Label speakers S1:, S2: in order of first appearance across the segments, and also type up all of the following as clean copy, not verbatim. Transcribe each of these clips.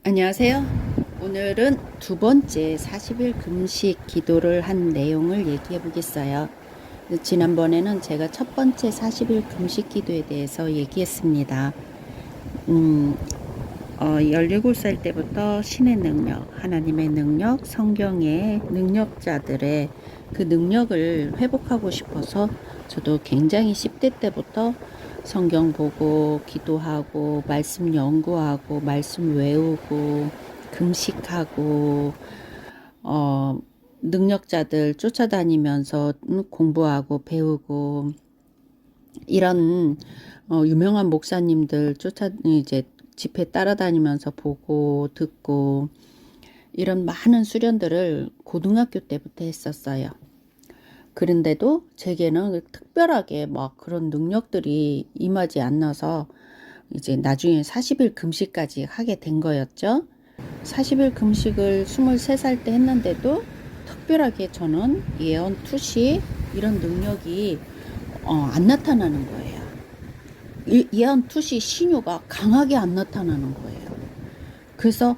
S1: 안녕하세요. 오늘은 두 번째 40일 금식 기도를 한 내용을 얘기해 보겠어요. 지난번에는 제가 첫 번째 40일 금식 기도에 대해서 얘기했습니다. 17살 때부터 신의 능력, 하나님의 능력, 성경의 능력자들의 그 능력을 회복하고 싶어서 저도 굉장히 10대 때부터 성경 보고 기도하고 말씀 연구하고 말씀 외우고 금식하고 능력자들 쫓아다니면서 공부하고 배우고 이런 유명한 목사님들 이제 집회 따라다니면서 보고 듣고 이런 많은 수련들을 고등학교 때부터 했었어요. 그런데도 제게는 특별하게 막 그런 능력들이 임하지 않아서 이제 나중에 40일 금식까지 하게 된 거였죠. 40일 금식을 23살 때 했는데도 특별하게 저는 예언, 투시 이런 능력이 안 나타나는 거예요. 예언, 투시, 신유가 강하게 안 나타나는 거예요. 그래서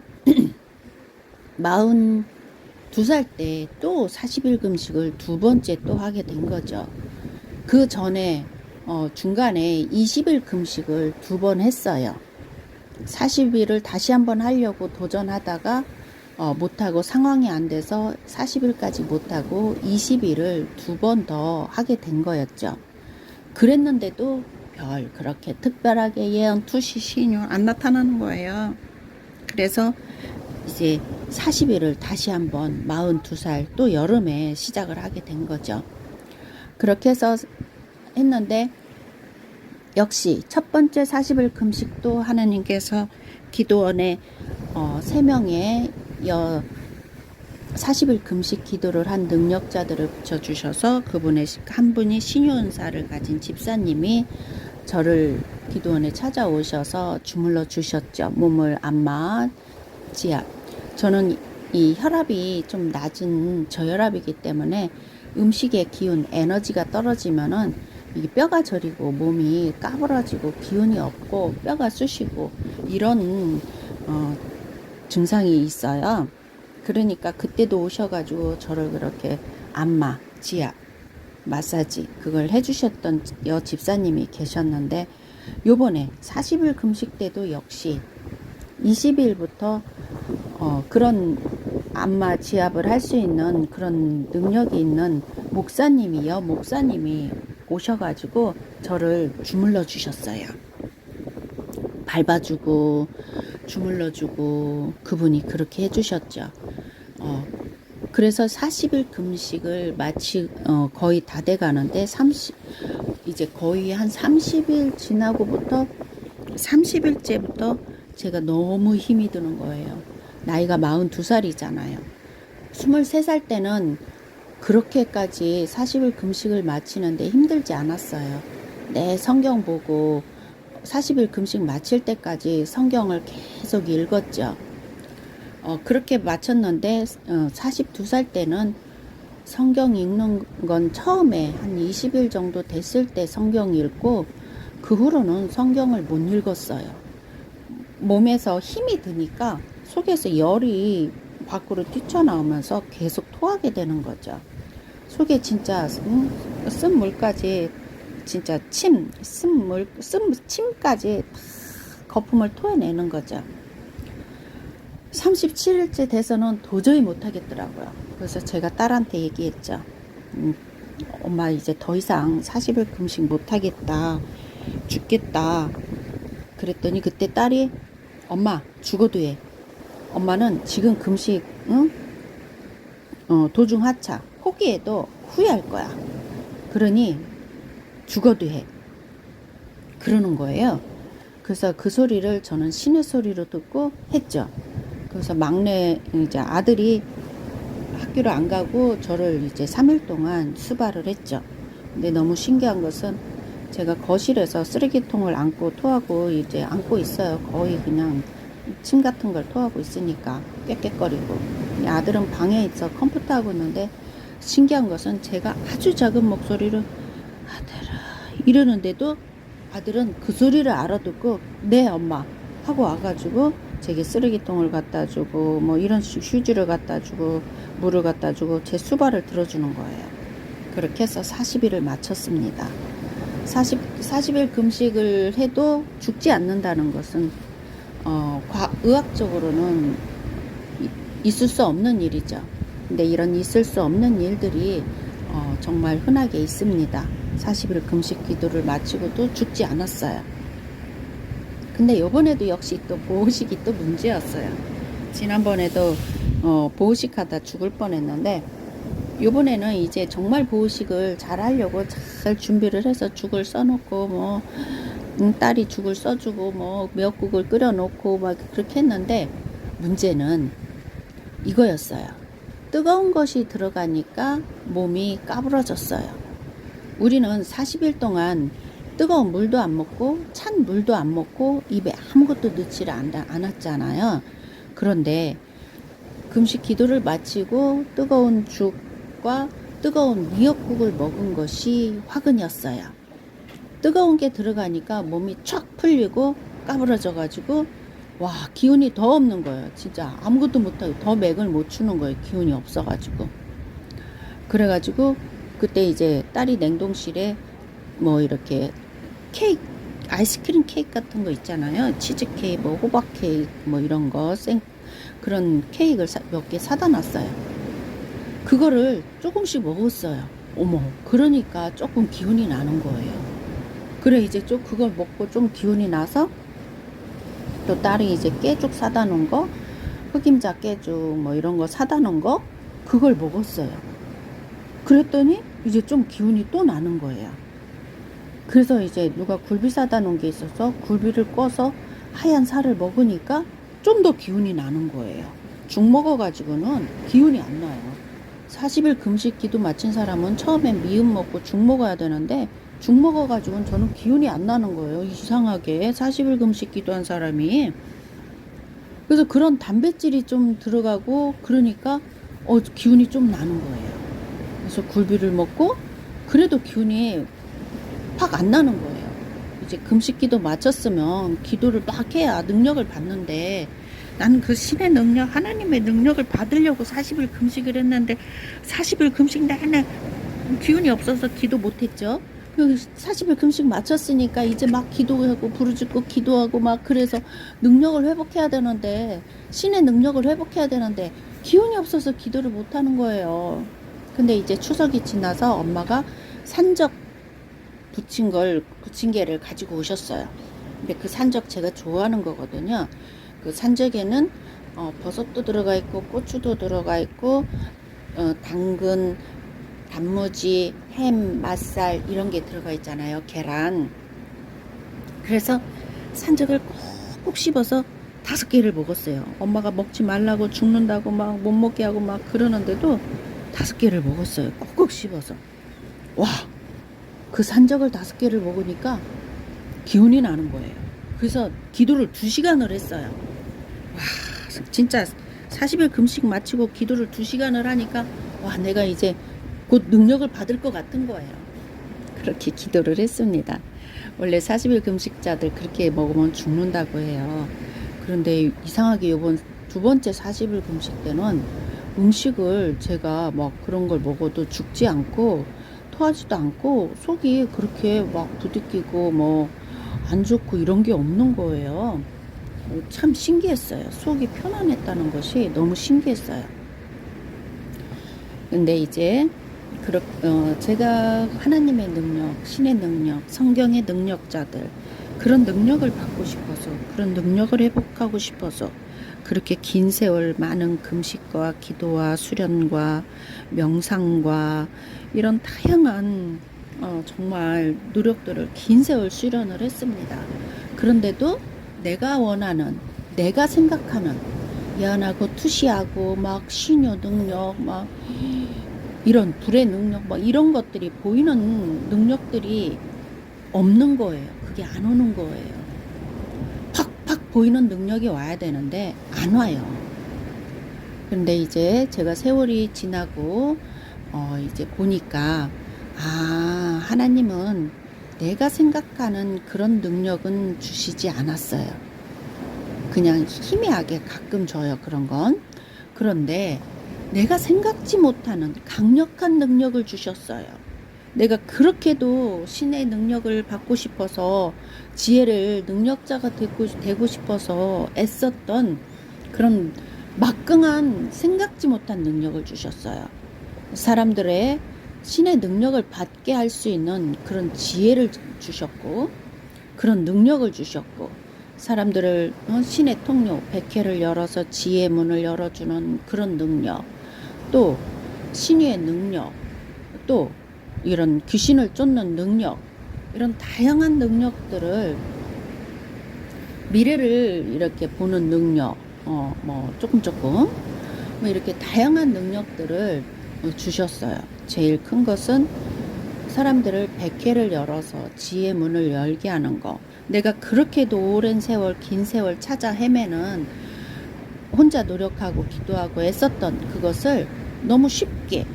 S1: 42살 때 또 40일 금식을 두 번째 또 하게 된 거죠. 그 전에 중간에 20일 금식을 두 번 했어요. 40일을 다시 한번 하려고 도전하다가 못하고 상황이 안 돼서 40일까지 못하고 20일을 두 번 더 하게 된 거였죠. 그랬는데도 별 그렇게 특별하게 예언, 투시, 신유 안 나타나는 거예요. 그래서 이제 40일을 다시 한번 42살 또 여름에 시작을 하게 된 거죠. 그렇게 해서 했는데 역시 첫 번째 40일 금식도 하나님께서 기도원에 3명의 40일 금식 기도를 한 능력자들을 붙여주셔서 그분의 한 분이 신유은사를 가진 집사님이 저를 기도원에 찾아오셔서 주물러 주셨죠. 몸을 안마, 지압. 저는 이 혈압이 좀 낮은 저혈압이기 때문에 음식의 기운, 에너지가 떨어지면은 이게 뼈가 저리고 몸이 까부러지고 기운이 없고 뼈가 쑤시고 이런 증상이 있어요. 그러니까 그때도 오셔가지고 저를 그렇게 안마, 지압, 마사지 그걸 해주셨던 집사님이 계셨는데 요번에 40일 금식 때도 역시 20일부터 그런 안마 지압을 할 수 있는 그런 능력이 있는 목사님이 오셔가지고 저를 주물러 주셨어요. 밟아주고 주물러주고 그분이 그렇게 해주셨죠. 그래서 40일 금식을 마치 거의 다 돼가는데 이제 거의 한 30일 지나고부터 30일째부터 제가 너무 힘이 드는 거예요. 나이가 42살이잖아요. 23살 때는 그렇게까지 40일 금식을 마치는데 힘들지 않았어요. 내 성경 보고 40일 금식 마칠 때까지 성경을 계속 읽었죠. 그렇게 마쳤는데 42살 때는 성경 읽는 건 처음에 한 20일 정도 됐을 때 성경 읽고 그 후로는 성경을 못 읽었어요. 몸에서 힘이 드니까 속에서 열이 밖으로 뛰쳐나오면서 계속 토하게 되는 거죠. 속에 진짜 쓴 물까지 진짜 침까지 거품을 토해내는 거죠. 37일째 돼서는 도저히 못하겠더라고요. 그래서 제가 딸한테 얘기했죠. 엄마 이제 더 이상 40일 금식 못하겠다. 죽겠다. 그랬더니 그때 딸이 엄마 죽어도 해. 엄마는 지금 금식 도중 하차 포기해도 후회할 거야. 그러니 죽어도 해. 그러는 거예요. 그래서 그 소리를 저는 신의 소리로 듣고 했죠. 그래서 막내 이제 아들이 학교를 안 가고 저를 이제 3일 동안 수발을 했죠. 근데 너무 신기한 것은 제가 거실에서 쓰레기통을 안고 토하고 이제 안고 있어요. 거의 그냥 침 같은 걸 토하고 있으니까 꽥꽥거리고. 아들은 방에 있어 컴퓨터 하고 있는데 신기한 것은 제가 아주 작은 목소리로 아들아 이러는데도 아들은 그 소리를 알아듣고 네 엄마 하고 와가지고 제게 쓰레기통을 갖다 주고 뭐 이런 휴지를 갖다 주고 물을 갖다 주고 제 수발을 들어주는 거예요. 그렇게 해서 40일을 마쳤습니다. 40일 금식을 해도 죽지 않는다는 것은 의학적으로는 있을 수 없는 일이죠. 근데 이런 있을 수 없는 일들이 정말 흔하게 있습니다. 40일 금식 기도를 마치고도 죽지 않았어요. 근데 이번에도 역시 또 보호식이 또 문제였어요. 지난번에도 보호식 하다 죽을 뻔했는데 이번에는 이제 정말 보호식을 잘 하려고 잘 준비를 해서 죽을 써놓고 뭐 딸이 죽을 써주고 뭐 미역국을 끓여놓고 막 그렇게 했는데 문제는 이거였어요. 뜨거운 것이 들어가니까 몸이 까부러졌어요. 우리는 40일 동안 뜨거운 물도 안 먹고 찬 물도 안 먹고 입에 아무것도 넣지를 않았잖아요. 그런데 금식 기도를 마치고 뜨거운 죽과 뜨거운 미역국을 먹은 것이 화근이었어요. 뜨거운 게 들어가니까 몸이 촥 풀리고 까부러져 가지고 와, 기운이 더 없는 거예요. 진짜 아무것도 못하고 더 맥을 못 추는 거예요. 기운이 없어가지고. 그래가지고 그때 이제 딸이 냉동실에 뭐 이렇게 케이크, 아이스크림 케이크 같은 거 있잖아요. 치즈 케이크, 뭐 호박 케이크, 뭐 이런 거 그런 케이크를 몇 개 사다 놨어요. 그거를 조금씩 먹었어요. 어머, 그러니까 조금 기운이 나는 거예요. 그래 이제 좀 그걸 먹고 좀 기운이 나서 또 딸이 이제 깨죽 사다 놓은 거, 흑임자 깨죽 뭐 이런 거 사다 놓은 거 그걸 먹었어요. 그랬더니 이제 좀 기운이 또 나는 거예요. 그래서 이제 누가 굴비 사다 놓은 게 있어서 굴비를 꺼서 하얀 살을 먹으니까 좀 더 기운이 나는 거예요. 죽 먹어가지고는 기운이 안 나요. 40일 금식 기도 마친 사람은 처음엔 미음 먹고 죽 먹어야 되는데 죽 먹어가지고는 저는 기운이 안 나는 거예요. 이상하게 40일 금식 기도한 사람이. 그래서 그런 단백질이 좀 들어가고 그러니까 기운이 좀 나는 거예요. 그래서 굴비를 먹고 그래도 기운이 확 안 나는 거예요. 이제 금식 기도 마쳤으면 기도를 막 해야 능력을 받는데 나는 그 신의 능력, 하나님의 능력을 받으려고 40일 금식을 했는데 40일 금식 내내 기운이 없어서 기도 못했죠. 40일 금식 마쳤으니까 이제 막 기도하고 부르짖고 기도하고 막 그래서 능력을 회복해야 되는데 신의 능력을 회복해야 되는데 기운이 없어서 기도를 못하는 거예요. 근데 이제 추석이 지나서 엄마가 산적 부침개를 가지고 오셨어요. 근데 그 산적 제가 좋아하는 거거든요. 그 산적에는 버섯도 들어가 있고 고추도 들어가 있고 당근, 단무지, 햄, 맛살 이런 게 들어가 있잖아요. 계란. 그래서 산적을 꼭꼭 씹어서 5개를 먹었어요. 엄마가 먹지 말라고 죽는다고 막 못 먹게 하고 막 그러는데도 5개를 먹었어요. 꼭꼭 씹어서. 와, 그 산적을 5개를 먹으니까 기운이 나는 거예요. 그래서 기도를 2시간을 했어요. 와, 진짜 40일 금식 마치고 기도를 2시간을 하니까 와, 내가 이제 곧 능력을 받을 것 같은 거예요. 그렇게 기도를 했습니다. 원래 40일 금식자들 그렇게 먹으면 죽는다고 해요. 그런데 이상하게 이번 2번째 40일 금식 때는 음식을 제가 막 그런 걸 먹어도 죽지 않고 토하지도 않고 속이 그렇게 막 부딪히고 뭐 안 좋고 이런 게 없는 거예요. 참 신기했어요. 속이 편안했다는 것이 너무 신기했어요. 근데 이제 제가 하나님의 능력, 신의 능력, 성경의 능력자들 그런 능력을 받고 싶어서 그런 능력을 회복하고 싶어서 그렇게 긴 세월 많은 금식과 기도와 수련과 명상과 이런 다양한 정말 노력들을 긴 세월 수련을 했습니다. 그런데도 내가 원하는, 내가 생각하는 예언하고 투시하고 막 신유 능력 막 이런 불의 능력 막 이런 것들이 보이는 능력들이 없는 거예요. 그게 안 오는 거예요. 팍팍 보이는 능력이 와야 되는데 안 와요. 근데 이제 제가 세월이 지나고 이제 보니까 하나님은 내가 생각하는 그런 능력은 주시지 않았어요. 그냥 희미하게 가끔 줘요. 그런 건. 그런데 내가 생각지 못하는 강력한 능력을 주셨어요. 내가 그렇게도 신의 능력을 받고 싶어서 지혜를 능력자가 되고 싶어서 애썼던 그런 막강한 생각지 못한 능력을 주셨어요. 사람들의 신의 능력을 받게 할 수 있는 그런 지혜를 주셨고 그런 능력을 주셨고 사람들을 신의 통로 백회를 열어서 지혜의 문을 열어주는 그런 능력, 또 신유의 능력, 또 이런 귀신을 쫓는 능력, 이런 다양한 능력들을 미래를 이렇게 보는 능력, 뭐 조금 뭐 이렇게 다양한 능력들을 주셨어요. 제일 큰 것은 사람들을 백회를 열어서 지혜의 문을 열게 하는 거. 내가 그렇게도 오랜 세월, 긴 세월 찾아 헤매는 혼자 노력하고 기도하고 애썼던 그것을 너무 쉽게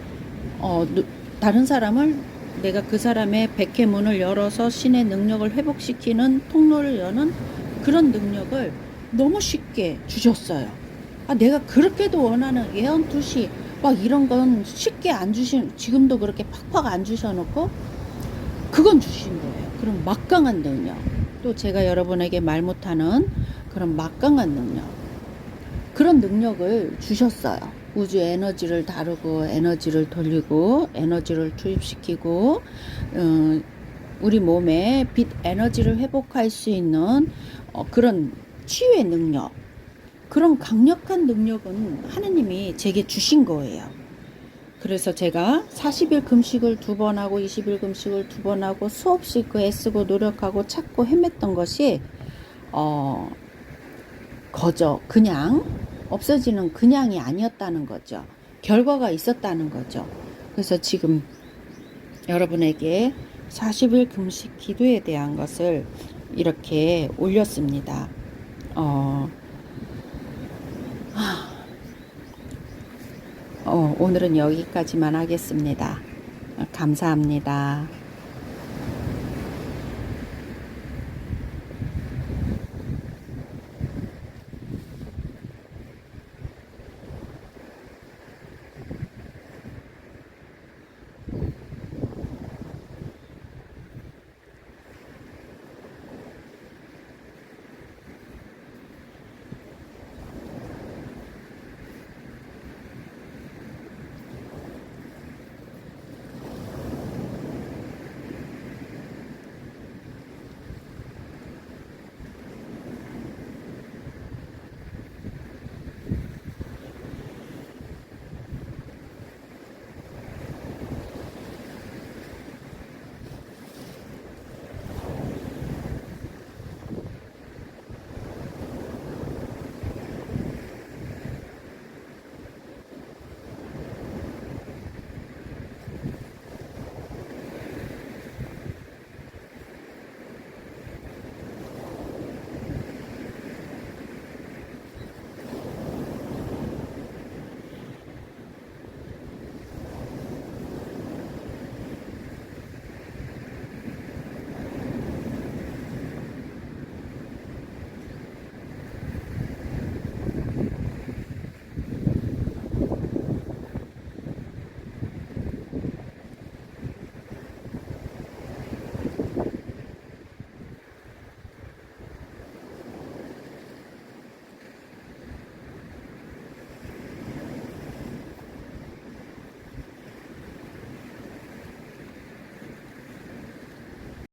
S1: 다른 사람을 내가 그 사람의 백회 문을 열어서 신의 능력을 회복시키는 통로를 여는 그런 능력을 너무 쉽게 주셨어요. 내가 그렇게도 원하는 예언 투시 막 이런 건 쉽게 안 지금도 그렇게 팍팍 안 주셔놓고 그건 주신 거예요. 그런 막강한 능력. 또 제가 여러분에게 말 못하는 그런 막강한 능력. 그런 능력을 주셨어요. 우주 에너지를 다루고 에너지를 돌리고 에너지를 투입시키고 우리 몸에 빛 에너지를 회복할 수 있는 그런 치유의 능력, 그런 강력한 능력은 하느님이 제게 주신 거예요. 그래서 제가 40일 금식을 2번 하고 20일 금식을 2번 하고 수없이 애쓰고 노력하고 찾고 헤맸던 것이 그냥 없어지는 그냥이 아니었다는 거죠. 결과가 있었다는 거죠. 그래서 지금 여러분에게 40일 금식 기도에 대한 것을 이렇게 올렸습니다. 오늘은 여기까지만 하겠습니다. 감사합니다.